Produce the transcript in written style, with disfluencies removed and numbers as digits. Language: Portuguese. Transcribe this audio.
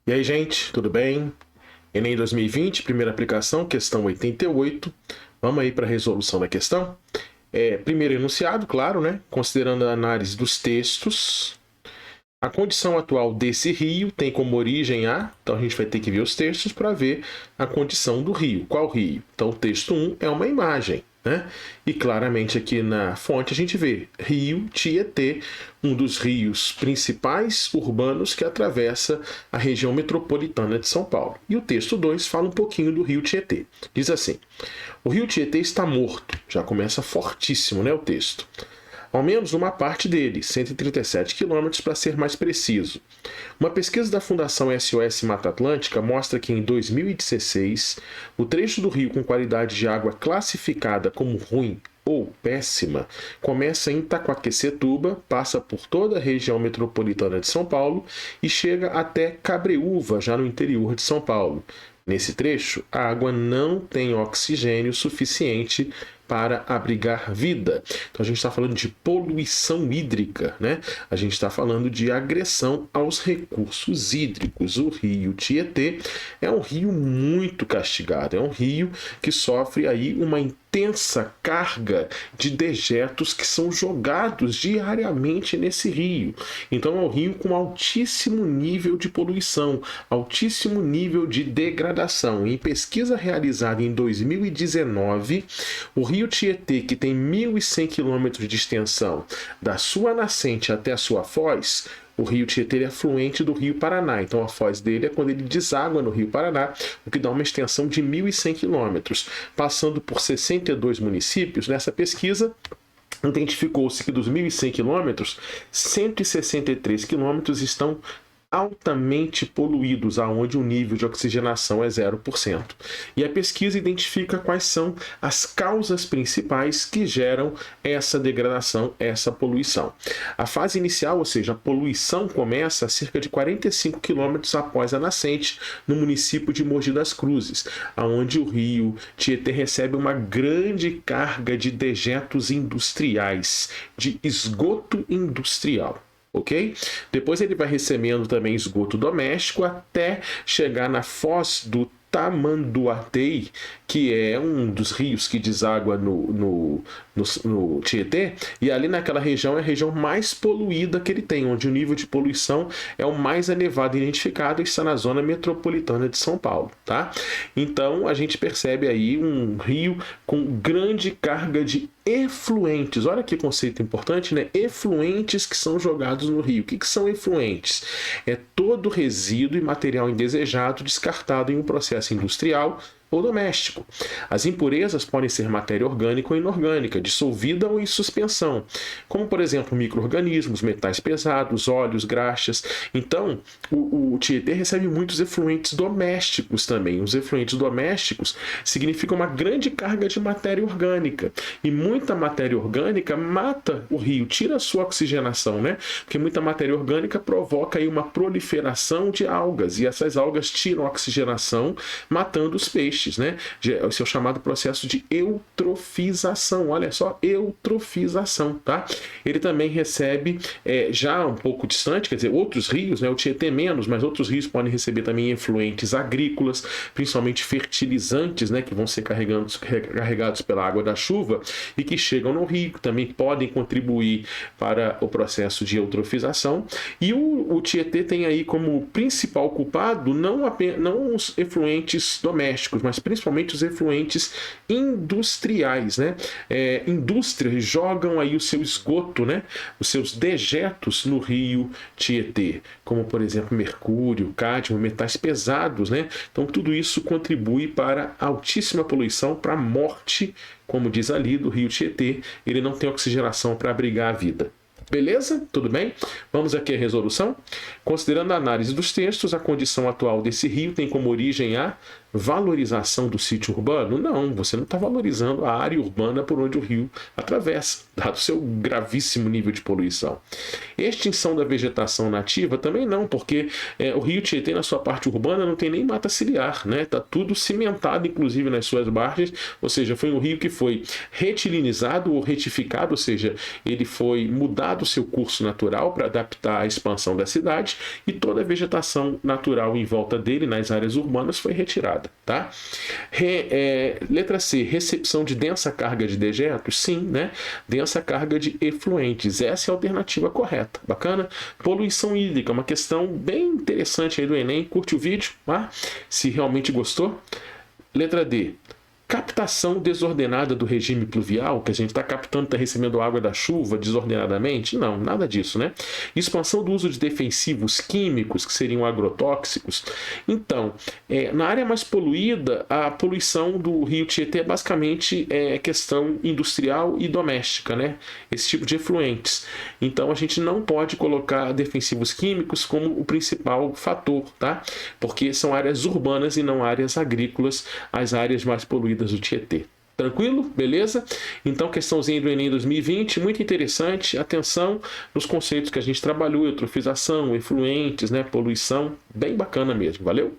E aí, gente, tudo bem? Enem 2020, primeira aplicação, questão 88. Vamos aí para a resolução da questão. Primeiro enunciado, claro, né? Considerando a análise dos textos. A condição atual desse rio tem como origem a... Então a gente vai ter que ver os textos para ver a condição do rio. Qual rio? Então o texto 1 é uma imagem, né? E claramente aqui na fonte a gente vê Rio Tietê, um dos rios principais urbanos que atravessa a região metropolitana de São Paulo. E o texto 2 fala um pouquinho do rio Tietê. Diz assim: o rio Tietê está morto. Já começa fortíssimo, né, o texto. Ao menos uma parte dele, 137 quilômetros para ser mais preciso. Uma pesquisa da Fundação SOS Mata Atlântica mostra que em 2016, o trecho do rio com qualidade de água classificada como ruim ou péssima começa em Itaquaquecetuba, passa por toda a região metropolitana de São Paulo e chega até Cabreúva, já no interior de São Paulo. Nesse trecho, a água não tem oxigênio suficiente para abrigar vida. Então a gente está falando de poluição hídrica, né? A gente está falando de agressão aos recursos hídricos. O rio Tietê é um rio muito castigado, é um rio que sofre aí uma intensa carga de dejetos que são jogados diariamente nesse rio. Então é um rio com altíssimo nível de poluição, altíssimo nível de degradação. Em pesquisa realizada em 2019, o rio Tietê, que tem 1.100 quilômetros de extensão da sua nascente até a sua foz, o rio Tietê é afluente do rio Paraná, então a foz dele é quando ele deságua no rio Paraná, o que dá uma extensão de 1.100 quilômetros. Passando por 62 municípios, nessa pesquisa identificou-se que dos 1.100 quilômetros, 163 quilômetros estão altamente poluídos, aonde o nível de oxigenação é 0%. E a pesquisa identifica quais são as causas principais que geram essa degradação, essa poluição. A fase inicial, ou seja, a poluição começa a cerca de 45 quilômetros após a nascente, no município de Mogi das Cruzes, aonde o rio Tietê recebe uma grande carga de dejetos industriais, de esgoto industrial. Ok? Depois ele vai recebendo também esgoto doméstico até chegar na foz do Tamanduatei, que é um dos rios que deságua no Tietê, e ali naquela região é a região mais poluída que ele tem, onde o nível de poluição é o mais elevado identificado e está na zona metropolitana de São Paulo, tá? Então a gente percebe aí um rio com grande carga de efluentes. Olha que conceito importante, né? Efluentes que são jogados no rio. O que são efluentes? É todo resíduo e material indesejado descartado em um processo industrial ou doméstico. As impurezas podem ser matéria orgânica ou inorgânica, dissolvida ou em suspensão, como por exemplo micro-organismos, metais pesados, óleos, graxas. Então, o Tietê recebe muitos efluentes domésticos também. Os efluentes domésticos significam uma grande carga de matéria orgânica, e muita matéria orgânica mata o rio, tira a sua oxigenação, né? Porque muita matéria orgânica provoca aí uma proliferação de algas, e essas algas tiram a oxigenação, matando os peixes. Né? Esse é o chamado processo de eutrofização. Olha só, eutrofização, tá? Ele também recebe, já um pouco distante, quer dizer, outros rios, né? O Tietê menos, mas outros rios podem receber também efluentes agrícolas, principalmente fertilizantes, né? Que vão ser carregados pela água da chuva e que chegam no rio, que também podem contribuir para o processo de eutrofização. E o Tietê tem aí como principal culpado não os efluentes domésticos, mas principalmente os efluentes industriais, né? Indústrias jogam aí o seu esgoto, né? Os seus dejetos no rio Tietê, como por exemplo mercúrio, cádmio, metais pesados, né? Então tudo isso contribui para a altíssima poluição, para a morte, como diz ali, do rio Tietê. Ele não tem oxigenação para abrigar a vida. Beleza? Tudo bem? Vamos aqui à resolução. Considerando a análise dos textos, a condição atual desse rio tem como origem a valorização do sítio urbano? Não, você não está valorizando a área urbana por onde o rio atravessa, dado o seu gravíssimo nível de poluição. Extinção da vegetação nativa também não, porque o rio Tietê, na sua parte urbana, não tem nem mata ciliar, né? Está tudo cimentado, inclusive nas suas margens, ou seja, foi um rio que foi retilinizado ou retificado, ou seja, ele foi mudado o seu curso natural para adaptar à expansão da cidade, e toda a vegetação natural em volta dele, nas áreas urbanas, foi retirada. Tá? Letra C, recepção de densa carga de dejetos? Sim, né? Densa carga de efluentes. Essa é a alternativa correta. Bacana? Poluição hídrica, uma questão bem interessante aí do Enem. Curte o vídeo, tá? Se realmente gostou. Letra D, captação desordenada do regime pluvial, que a gente está captando, está recebendo água da chuva desordenadamente? Não, nada disso, né? Expansão do uso de defensivos químicos, que seriam agrotóxicos. Então, na área mais poluída, a poluição do rio Tietê é basicamente questão industrial e doméstica, né? Esse tipo de efluentes. Então, a gente não pode colocar defensivos químicos como o principal fator, tá? Porque são áreas urbanas e não áreas agrícolas, as áreas mais poluídas do Tietê. Tranquilo? Beleza? Então, questãozinha do Enem 2020, muito interessante. Atenção nos conceitos que a gente trabalhou: eutrofização, efluentes, né, poluição, bem bacana mesmo. Valeu?